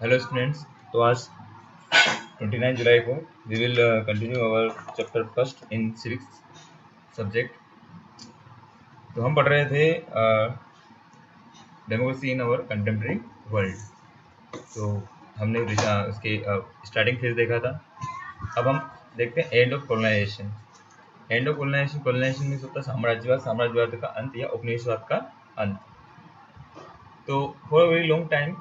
Hello students. तो आज 29 जुलाई को we will continue our chapter first in civics subject. तो हम पढ़ रहे थे democracy in our contemporary world. तो हमने उसके स्टार्टिंग फेज देखा था। अब हम देखते हैं end of colonisation. End of colonisation means होता है साम्राज्यवाद, साम्राज्यवाद का अंत या उपनिवेशवाद का अंत। तो for a very long time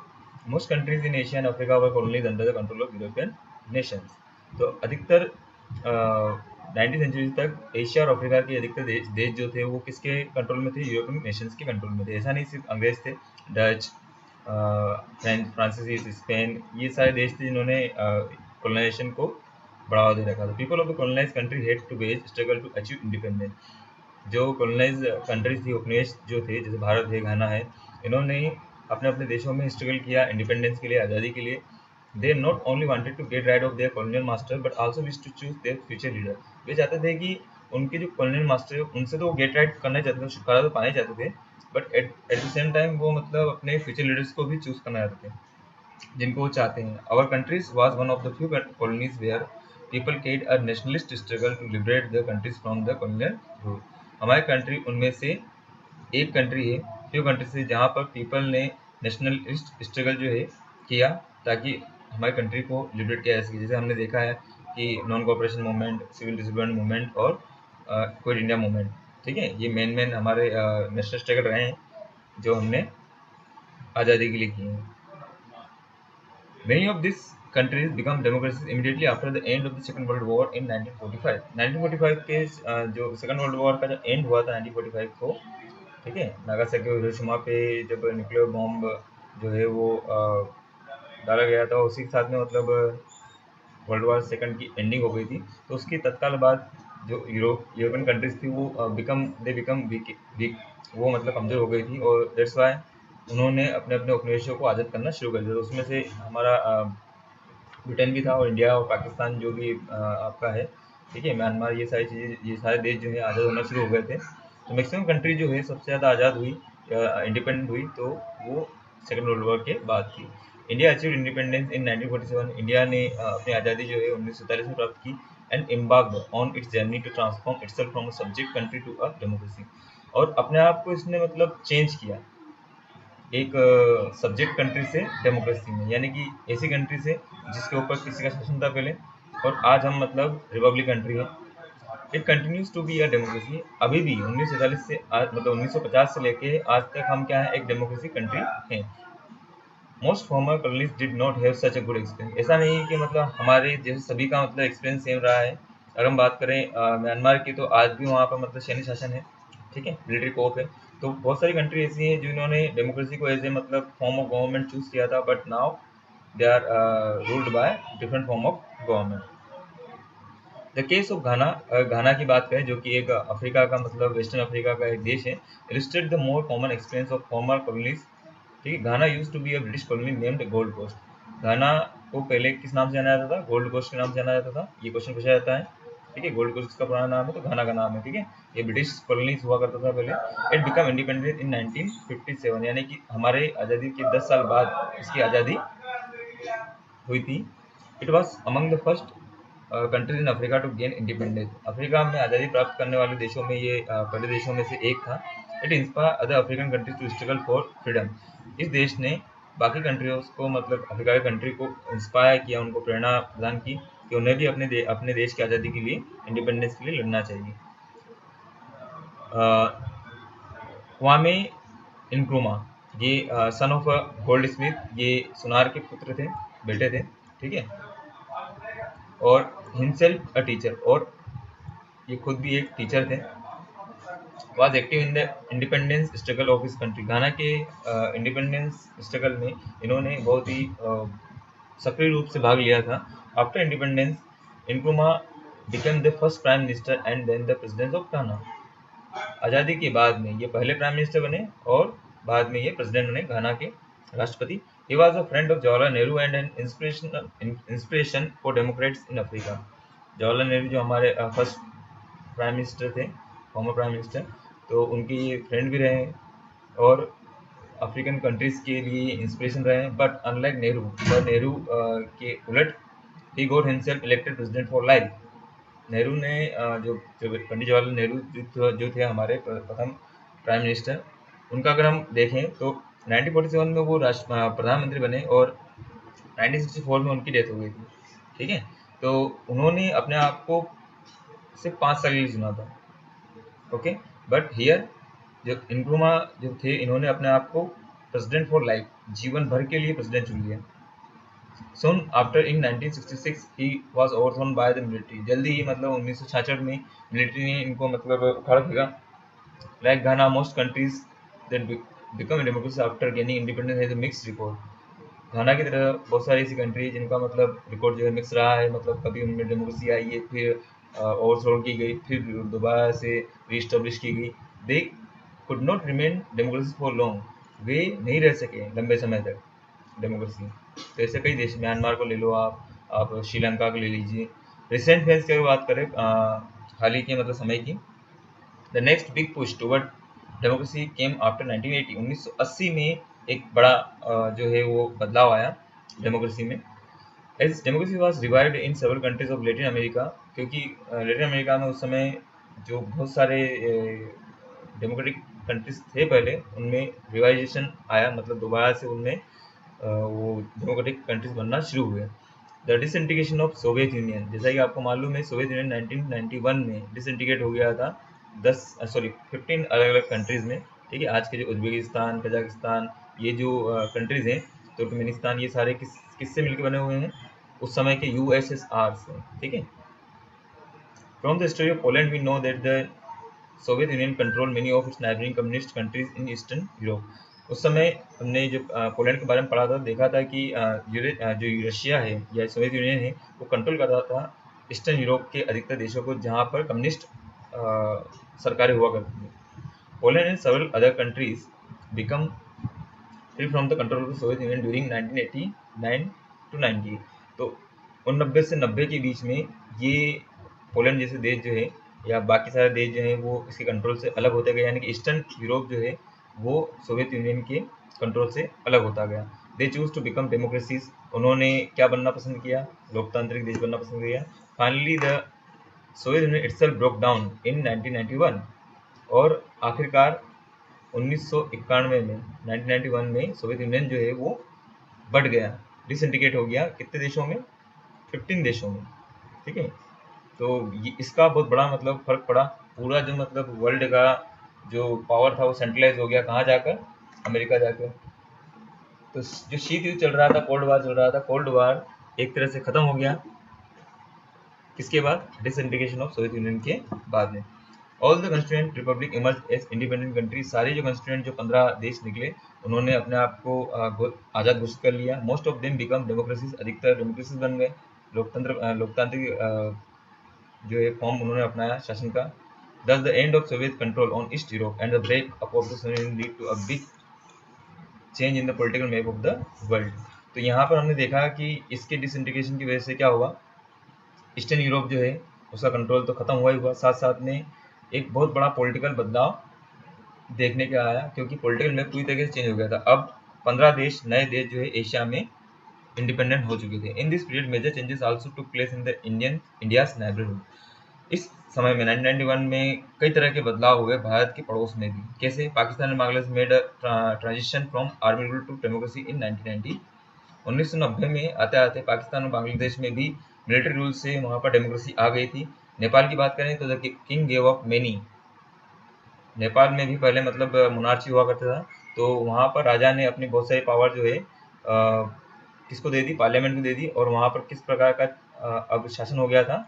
most countries in Asia and Africa were colonies under the control of European Nations. तो अधिकतर 19वीं सेंचुरी तक एशिया और अफ्रीका के अधिकतर देश जो थे वो किसके कंट्रोल में थे? यूरोपियन नेशंस के कंट्रोल में थे। ऐसा नहीं सिर्फ अंग्रेज थे, डच, फ्रांसीसी, स्पेन, ये सारे देश थे जिन्होंने कॉलोनाइजेशन को बढ़ावा दे रखा था। People of the colonised country had to wage struggle to achieve independence. जो कॉलोनाइज कंट्रीज थी, उपनिवेश जो थे, जैसे भारत है, घाना है, इन्होंने अपने अपने देशों में स्ट्रगल किया इंडिपेंडेंस के लिए, आज़ादी के लिए। They not only wanted to get rid of their colonial master but also wish to choose their future leader. वे चाहते थे कि उनके जो कॉलोनियल मास्टर है उनसे तो वो गेट राइड करना चाहते थे, छुटकारा तो पाना चाहते थे, but at the same time वो मतलब अपने फ्यूचर लीडर्स को भी चूज करना चाहते थे जिनको वो चाहते हैं। Our countries was one of the few colonies where people waged a nationalist struggle to liberate the countries from the colonial rule. हमारी कंट्री उनमें से एक कंट्री है, फ्यू कंट्री से, जहाँ पर पीपल ने नेशनलिस्ट स्ट्रगल जो है किया ताकि हमारी कंट्री को लिबरेट किया जा सके। जैसे हमने देखा है कि non cooperation movement, civil disobedience movement और क्विट इंडिया मूवमेंट। ठीक है, ये मेन हमारे नेशनल स्ट्रगल रहे हैं जो हमने आज़ादी के लिए किए हैं। Many of these countries become democracies immediately after the end of the Second World War in 1945। 1945 के जो सेकंड वर्ल्ड वॉर का जो एंड हुआ था 1945 को, ठीक है, नागासाकी और हिरोशिमा पे जब न्यूक्लियर बॉम्ब जो है वो डाला गया था, उसी के साथ में मतलब वर्ल्ड वॉर सेकंड की एंडिंग हो गई थी। तो उसके तत्काल बाद जो यूरोपियन कंट्रीज थी वो बिकम वीक, वो मतलब कमज़ोर हो गई थी, और दैट्स वाई उन्होंने अपने अपने उपनिवेशों को आज़ाद करना शुरू कर दिया। तो उसमें से हमारा ब्रिटेन भी था, और इंडिया और पाकिस्तान जो भी आपका है, ठीक है, म्यांमार, ये सारी चीज़ें, ये सारे देश जो है आज़ाद होना शुरू हो गए थे। तो मैक्सिमम कंट्री जो है सबसे ज़्यादा आज़ाद हुई, इंडिपेंडेंट हुई, तो वो सेकेंड वर्ल्ड वॉर के बाद थी। India achieve independence in 1947। India ने अपनी आज़ादी जो है 1947 में प्राप्त की, and embarked on its journey to transform itself from a subject country to a democracy. और अपने आप को इसने मतलब चेंज किया एक सब्जेक्ट कंट्री से डेमोक्रेसी में, यानी कि ऐसी कंट्री से जिसके ऊपर किसी का शासन था पहले, और आज हम मतलब रिपब्लिक कंट्री है। It continues to be a democracy. अभी भी 1947 से आज मतलब 1950 से लेके आज तक हम क्या है, एक डेमोक्रेसी कंट्री हैं। Most farmer colonies did not have such a good experience. ऐसा नहीं है कि मतलब हमारे जैसे सभी का मतलब एक्सपीरियंस सेम रहा है। अगर हम बात करें म्यांमार की, तो आज भी वहाँ पर मतलब सैन्य शासन है, ठीक है, मिलिट्री कोप है। तो बहुत सारी कंट्री ऐसी हैं जिन्होंने डेमोक्रेसी को एज ए मतलब फॉर्म ऑफ गवर्नमेंट चूज किया था, but now they are ruled by different form of government. The case of Ghana, Ghana की बात करें जो कि एक अफ्रीका का मतलब वेस्टर्न अफ्रीका का एक देश है, illustrate the more common experience of former colonies. ठीक है, Ghana used to be a British colony named Gold Coast. Ghana को पहले किस नाम से जाना जाता था? गोल्ड कोस्ट के नाम से जाना जाता था। ये क्वेश्चन पूछा जाता है, ठीक है, गोल्ड कोस्ट का पुराना नाम है तो घाना का नाम है, ठीक है। ये ब्रिटिश कॉलोनीज हुआ करता था पहले। इट बिकम इंडिपेंडेंट इन 1957, यानी कि हमारे आज़ादी के 10 साल बाद इसकी आज़ादी हुई थी। It was among the first countries in Africa to gain independence. Africa में आज़ादी प्राप्त करने वाले देशों में ये पहले देशों में से एक था। It inspire other African countries to struggle for freedom. इस देश ने बाकी कंट्रियों को मतलब अफ्रीका की कंट्री को इंस्पायर किया, उनको प्रेरणा प्रदान की कि उन्हें भी अपने देश की आज़ादी के लिए, इंडिपेंडेंस के लिए लड़ना चाहिए। क्वामे इनक्रुमा, ये सन ऑफ गोल्ड स्मिथ, ये सुनार के पुत्र थे, बेटे थे, ठीक है, और हिमसेल्फ अ टीचर, और ये खुद भी एक टीचर थे। Was active in the independence struggle of his country. Ghana के इंडिपेंडेंस स्ट्रगल में इन्होंने बहुत ही सक्रिय रूप से भाग लिया था। After independence Nkrumah became the first prime minister and then the president of Ghana. आज़ादी के बाद में ये पहले प्राइम मिनिस्टर बने, और बाद में ये प्रेसिडेंट बने, घाना के राष्ट्रपति। He was a friend of Jawaharlal Nehru and an inspiration for Democrats in Africa. Jawaharlal Nehru जो हमारे फर्स्ट प्राइम मिनिस्टर थे, फॉर्मर प्राइम मिनिस्टर, तो उनके ये फ्रेंड भी रहे हैं। और अफ्रीकन कंट्रीज के लिए इंस्पिरेशन रहे हैं, बट अनलाइक नेहरू, वह नेहरू के उलट he got himself elected president for life. Nehru ने जो पंडित जवाहरलाल नेहरू जो थे हमारे प्रथम प्राइम मिनिस्टर, उनका अगर हम देखें तो 1947 में वो प्रधानमंत्री बने और 1964 में उनकी डेथ हो गई थी। ठीक है, तो उन्होंने अपने आप को सिर्फ 5 साल के लिए चुना था। ओके, बट हियर जो इंक्रुमा जो थे, इन्होंने अपने आप को प्रेसिडेंट फॉर लाइफ, जीवन भर के लिए प्रेसिडेंट चुन लिया। Soon after in 1966 he was overthrown by the military। जल्दी ही मतलब 1966 में मिलिट्री ने इनको मतलब उखाड़ फेंका। Like Ghana, most countries that become a democracy after gaining independence has a mixed record। घाना की तरह बहुत सारी ऐसी कंट्री है जिनका मतलब रिकॉर्ड जो है मिक्स रहा है, मतलब कभी उनमें डेमोक्रेसी आई है, फिर ओवरथ्रो की गई, फिर दोबारा से रीस्टेब्लिश की गई। They could not remain democracy for long, वे नहीं रह सके लंबे समय तक डेमोक्रेसी। तो ऐसे कई देश, म्यांमार को ले लो आप श्रीलंका को ले लीजिए। रिसेंट फेज की अगर बात करें हाल ही के मतलब समय की, the next big push toward democracy came after 1980। 1980 में एक बड़ा जो है वो बदलाव आया डेमोक्रेसी में। As democracy was revived in several countries of Latin America, क्योंकि लेटिन अमेरिका में उस समय जो बहुत सारे डेमोक्रेटिक कंट्रीज थे पहले, उनमें रिवाइजेशन आया, मतलब दोबारा से उनमें वो डेमोक्रेटिक कंट्रीज बनना शुरू हुए। The disintegration of Soviet union, जैसा कि आपको मालूम है सोवियत यूनियन 1991 में डिसइंटीग्रेट हो गया था 15 अलग अलग कंट्रीज में। ठीक है, आज के जो उज्बेकिस्तान, कजाकिस्तान, ये जो कंट्रीज हैं, तुर्कमेनिस्तान, ये सारे किससे मिलकर बने हुए हैं? उस समय के यूएसएसआर से। ठीक है, from the story of Poland we know that the Soviet Union control many of its neighbouring communist countries in Eastern Europe. उस समय हमने जो पोलैंड के बारे में पढ़ा था, देखा था कि जो रशिया है या सोवियत यूनियन है, वो कंट्रोल करता था ईस्टर्न यूरोप के अधिकतर देशों को, जहाँ पर कम्युनिस्ट सरकारें हुआ करती थी। Poland and several other countries become free from the control of the Soviet Union during 1989 to 90। तो 1990 से 90 के बीच में ये पोलैंड जैसे देश जो है या बाकी सारे देश जो हैं वो इसके कंट्रोल से अलग होते गए, यानी कि ईस्टर्न यूरोप जो है वो सोवियत यूनियन के कंट्रोल से अलग होता गया। They choose to become democracies, उन्होंने क्या बनना पसंद किया? लोकतांत्रिक देश बनना पसंद किया। Finally the Soviet union itself broke down in 1991, और आखिरकार 1991 में 1991 में सोवियत यूनियन जो है वो बढ़ गया, डिसइंटीग्रेट हो गया। कितने देशों में? 15 देशों में। ठीक है, तो इसका बहुत बड़ा मतलब फर्क पड़ा। पूरा जो मतलब वर्ल्ड का जो पावर था वो सेंट्रलाइज हो गया, कहाँ जाकर? अमेरिका जाकर। तो जो शीत युद्ध चल रहा था, कोल्ड वार चल रहा था, कोल्ड वार एक तरह से खत्म हो गया। किसके बाद? डिसइंटीग्रेशन ऑफ सोवियत यूनियन के बाद में। All the constituent republic emerge as independent country, सारे जो कंस्टिट्यूएंट जो 15 देश निकले, उन्होंने अपने आप को आज़ाद घोषित कर लिया। Most of them become democracies, अधिकतर डेमोक्रेसीज बन गए। लोकतांत्रिक जो है फॉर्म उन्होंने अपनाया शासन का। Thus the end of Soviet control on East Europe and the break up of the Soviet Union lead to a big change in the political map of the world। तो यहाँ पर हमने देखा कि इसके डिसइंटीग्रेशन की वजह से क्या हुआ? ईस्टर्न यूरोप जो है उसका कंट्रोल तो खत्म हुआ ही हुआ, साथ साथ में एक बहुत बड़ा पॉलिटिकल बदलाव देखने को आया, क्योंकि पॉलिटिकल मैप पूरी तरीके से चेंज हो गया था। अब 15 देश, नए देश जो है एशिया में इंडिपेंडेंट हो चुके थे। In this period major changes also took place in the India's neighbourhood. इस समय में 1991 में कई तरह के बदलाव हुए भारत के पड़ोस में भी। कैसे? Pakistan and Bangladesh made transition from army rule to democracy in 1990। 1990 में आते आते पाकिस्तान और बांग्लादेश में भी मिलिट्री रूल से वहाँ पर डेमोक्रेसी आ गई थी। नेपाल की बात करें तो the king gave up many, Nepal में भी पहले मतलब मोनार्ची हुआ करता था, तो वहाँ पर राजा ने अपनी बहुत सारी पावर जो है किसको दे दी? पार्लियामेंट को दे दी। और वहाँ पर किस प्रकार का अब शासन हो गया था?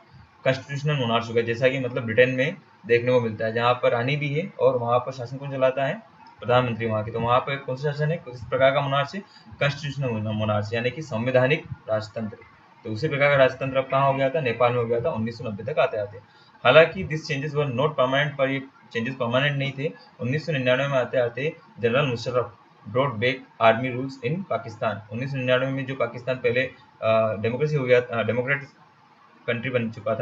कॉन्स्टिट्यूशनल मोनार्च हो गया, जैसा कि मतलब ब्रिटेन में देखने को मिलता है, जहाँ पर रानी भी है और वहाँ पर शासन कौन चलाता है? प्रधानमंत्री वहाँ के। तो वहाँ पर कौन सा शासन है? किस प्रकार का मोनार्च है? कॉन्स्टिट्यूशनल मोनार्च, यानी कि संवैधानिक राजतंत्र। तो उसी प्रकार का राजतंत्र अब कहाँ हो गया था? नेपाल में हो गया था 1990 तक आते आते। हालांकि this changes were not permanent, पर ये चेंजेस परमानेंट नहीं थे। 1999 में आते आते general Musharraf brought back army rules in Pakistan. 1999 में जो पाकिस्तान पहले डेमोक्रेसी हो गया, डेमोक्रेटिक कंट्री बन चुका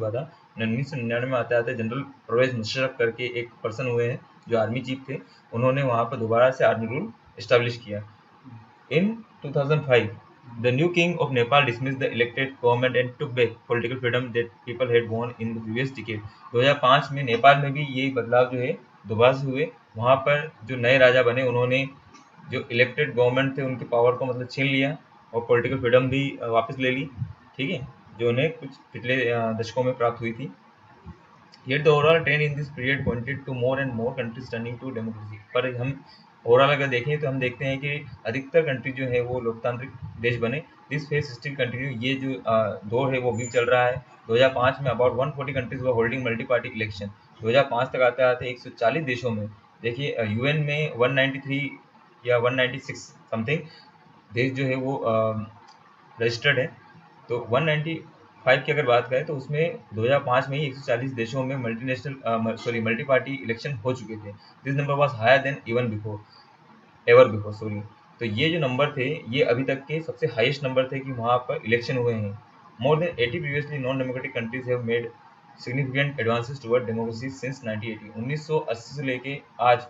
था, 1999 में आते आते जनरल परवेज मुशर्रफ करके एक पर्सन हुए हैं, जो आर्मी चीफ थे, उन्होंने वहाँ पर दोबारा से आर्मी रूल इस्टेब्लिश किया। In 2005, the new king of Nepal dismissed the elected government and took back political freedom that people had won in the previous decade. 2005 में नेपाल में भी ये बदलाव जो है दोबारा से हुए। वहाँ पर जो नए राजा बने, उन्होंने जो इलेक्टेड गवर्नमेंट थे उनके पावर को मतलब छीन लिया और पॉलिटिकल फ्रीडम भी वापस ले ली, ठीक है, जो उन्हें कुछ पिछले दशकों में प्राप्त हुई थी। Yet the overall trend in this period pointed to more and more countries turning to democracy. पर हम ओवरऑल अगर देखें तो हम देखते हैं कि अधिकतर कंट्री जो है वो लोकतांत्रिक देश बने। दिस फेज स्टिल कंटिन्यू, ये जो दौर है वो भी चल रहा है। 2005 में about 140 countries were holding multi party election. 2005 तक आते आते 140 देशों में, देखिए यूएन में 193 या 196 समथिंग देश जो है वो रजिस्टर्ड है। तो 195 की अगर बात करें तो उसमें 2005 में ही 140 देशों में मल्टी पार्टी इलेक्शन हो चुके थे। This number was higher than ever before sorry. तो ये जो नंबर थे ये अभी तक के सबसे हाईएस्ट नंबर थे कि वहाँ पर इलेक्शन हुए हैं। More than 80 previously non democratic countries have made significant advances toward democracy since 1980। 1980 से लेके आज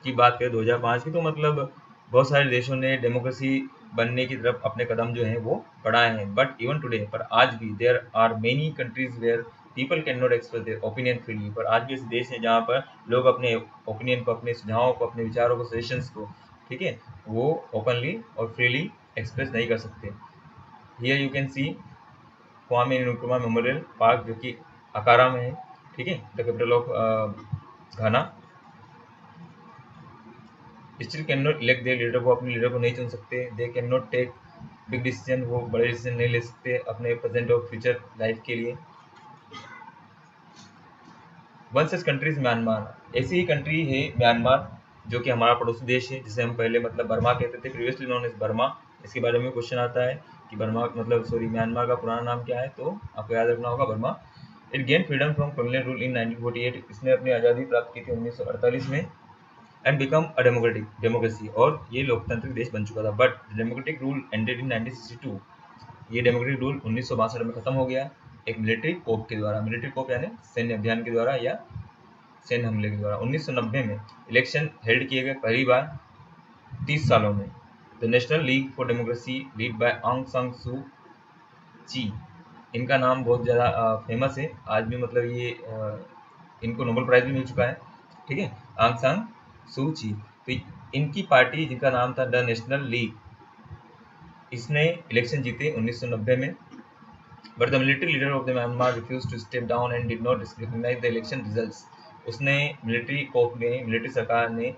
की बात करें 2005 की, तो मतलब बहुत सारे देशों ने डेमोक्रेसी बनने की तरफ अपने कदम जो हैं वो बढ़ाए हैं। बट इवन टुडे, पर आज भी there are many countries where people can not express their opinion freely. पर आज भी ऐसे देश हैं जहाँ पर लोग अपने ओपिनियन को, अपने सुझावों को, अपने विचारों को, सजेशंस को, ठीक है, वो ओपनली और फ्रीली एक्सप्रेस नहीं कर सकते। Here you can see Kwame Nkrumah memorial park, जो कि अकारा में है, ठीक है, the capital of Ghana. Still can not elect their leader, वो अपने लीडर को नहीं चुन सकते। They can not take big decision, वो बड़े डिसीजन नहीं ले सकते अपने प्रेजेंट और फ्यूचर लाइफ के लिए। One such country is Myanmar, ऐसी ही कंट्री है म्यांमार जो कि हमारा पड़ोसी देश है, जिसे हम पहले मतलब बर्मा कहते थे, प्रीवियसली नोन एज बर्मा। इसके बारे में क्वेश्चन आता है कि बर्मा मतलब म्यांमार का पुराना नाम क्या है, तो आपको याद रखना होगा Burma. It gain freedom from colonial rule in 1948, इसने अपनी आज़ादी प्राप्त की थी 1948 में। एंड बिकम अ डेमोक्रेसी, और ये लोकतांत्रिक देश बन चुका था। But democratic rule ended in 1962, ये डेमोक्रेटिक रूल 1962 में खत्म हो गया एक मिलिट्री कोप के द्वारा। मिलिट्री कोप यानी सैन्य अभियान के द्वारा या सैन्य हमले के द्वारा। 1990 में इलेक्शन हेल्ड किए गए पहली बार 30 सालों में। The national league for democracy lead by आंग सान सू ची, इनका नाम बहुत ज़्यादा फेमस है आज भी, मतलब ये इनको नोबेल प्राइज भी मिल चुका है, ठीक है, आंग सान सू ची। तो इनकी पार्टी जिनका नाम था द नेशनल लीग, इसने इलेक्शन जीते 1990 में। But the military leader of the Myanmar refuse to step down and did not recognize the election results. उसने मिलिट्री कोर्ट में, मिलिट्री सरकार ने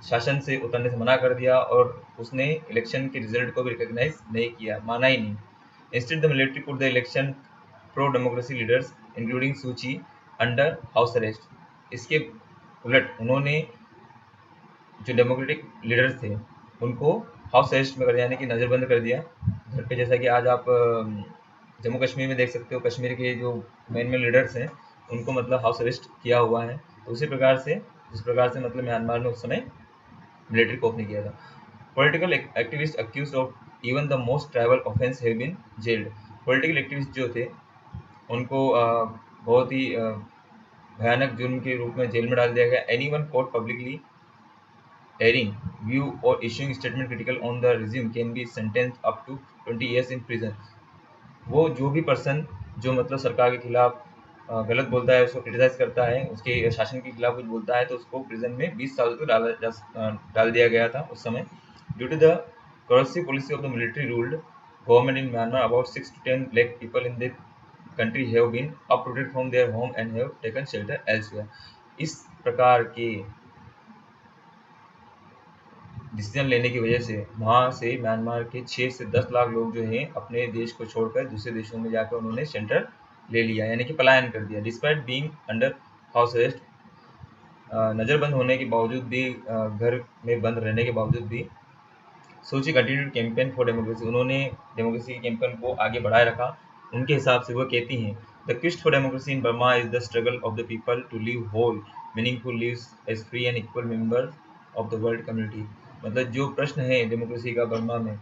शासन से उतरने से मना कर दिया और उसने इलेक्शन के रिजल्ट को भी रिकॉग्नाइज नहीं किया, माना ही नहीं। Instead the military put the election pro democracy leaders including सूची अंडर हाउस अरेस्ट। इसके उलट उन्होंने जो डेमोक्रेटिक लीडर्स थे उनको हाउस अरेस्ट में कर, यानी कि नज़रबंद कर दिया घर पे। जैसा कि आज आप जम्मू कश्मीर में देख सकते हो, कश्मीर के जो मेन लीडर्स हैं उनको मतलब हाउस अरेस्ट किया हुआ है। तो उसी प्रकार से, जिस प्रकार से मतलब म्यांमार में उस समय मिलिट्री कोप ने किया था। Political activist accused of even the most tribal offense have been jailed. Political activist जो थे उनको बहुत ही भयानक जुर्म के रूप में जेल में डाल दिया गया। Anyone caught publicly airing view or issuing statement critical on the regime can be sentenced up to 20 years in prison। वो जो भी पर्सन जो मतलब सरकार के खिलाफ गलत बोलता है, उसको क्रिटिसाइज करता है, उसके शासन के खिलाफ कुछ बोलता है, तो उसको प्रिजन में 20 साल तक डाल दिया गया था उस समय। Due to the corrosive policy of the military ruled government in Myanmar, about 6 to 10 lakh people in the country have been uprooted from their home and have taken shelter elsewhere। इस प्रकार के डिसीजन लेने की वजह से वहाँ से Myanmar के 6 से 10 लाख लोग जो हैं अपने देश को छोड़कर दूसरे देशों में जाकर उन्होंने सेंटर ले लिया, यानी कि पलायन कर दिया। Despite being under house arrest, नज़रबंद होने के बावजूद भी, घर में बंद रहने के बावजूद भी, सूची कंटिन्यूड कैंपेन फॉर डेमोक्रेसी, उन्होंने डेमोक्रेसी के कैंपेन को आगे बढ़ाए रखा। उनके हिसाब से वो कहती हैं the quest for democracy in Burma is the struggle of the people to live whole meaningful lives as free and equal members of the world community. मतलब जो प्रश्न है डेमोक्रेसी का बर्मा में,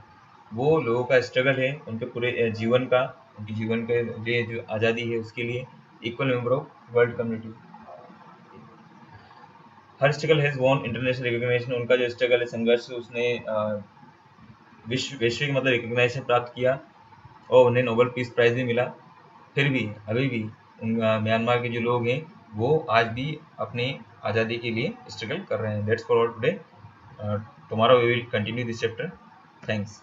वो लोगों का स्ट्रगल है उनके पूरे जीवन का, उनके जीवन के लिए जो आज़ादी है उसके लिए, equal member of world community. Her struggle has won international recognition. उनका जो स्ट्रगल है, संघर्ष, उसने वैश्विक मतलब रिकॉग्निशन प्राप्त किया और उन्हें नोबेल पीस प्राइज भी मिला। फिर भी अभी भी म्यांमार के जो लोग हैं वो आज भी अपनी आज़ादी के लिए स्ट्रगल कर रहे हैं। That's for all today. Tomorrow we will continue this chapter. Thanks.